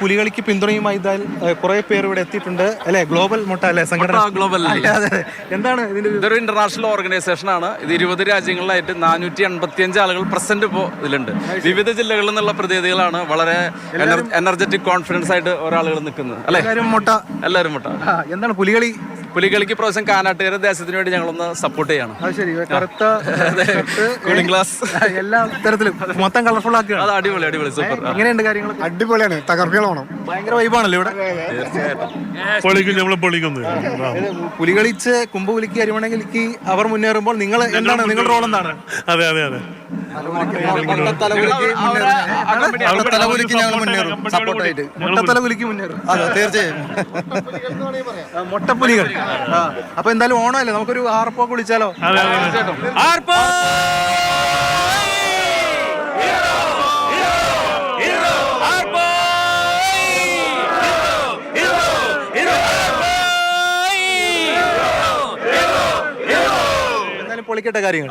പുലികളിക്ക് പിന്തുണയുമായി കുറെ പേർ ഇവിടെ എത്തിയിട്ടുണ്ട് അല്ലെ? ഗ്ലോബൽ മുട്ട അല്ലെ സംഘടന? ഗ്ലോബൽ എന്താണ് ഇതൊരു ഇന്റർനാഷണൽ ഓർഗനൈസേഷൻ ആണ്. ഇത് 20 രാജ്യങ്ങളിലായിട്ട് 485 ആളുകൾ പ്രസന്റ് ഇപ്പോൾ ഇതിലുണ്ട്. വിവിധ ജില്ലകളിൽ നിന്നുള്ള പ്രതിനിധികളാണ്. വളരെ എനർജറ്റിക് കോൺഫിഡൻസ് ആയിട്ട് ഒരാളുകൾ നിൽക്കുന്നത് അല്ലെ? എല്ലാവരും മുട്ട. എന്താണ് പുലികളിക്ക് പ്രാവശ്യം കാനാട്ടുകാരുടെ ദേശത്തിന് വേണ്ടി ഞങ്ങളൊന്ന് സപ്പോർട്ട് ചെയ്യണം. കൂളിംഗ് ഗ്ലാസ് എല്ലാ തരത്തിലും മൊത്തം കളർഫുൾ ആക്കുക. അത് അടിപൊളി സൂപ്പർ. എങ്ങനെയുണ്ട് കാര്യങ്ങൾ? അടിപൊളിയാണ്, തകർക്കണം. ഭയങ്കര വൈബാണല്ലോ ഇവിടെ. പുലികളിച്ച് കുമ്പുലിക്ക് അരിമണലിക്ക് അവർ മുന്നേറുമ്പോൾ നിങ്ങൾ എന്താണ് നിങ്ങളുടെ റോൾ എന്താണ്? അതെ മുട്ടത്തലപുലിക്ക് മുന്നേറും. തീർച്ചയായും. മുട്ടപ്പുലികൾ. അപ്പൊ എന്തായാലും ഓണമല്ലേ, നമുക്കൊരു ആർപ്പോ വിളിച്ചാലോ? എന്തായാലും പൊളിക്കട്ടെ കാര്യങ്ങൾ.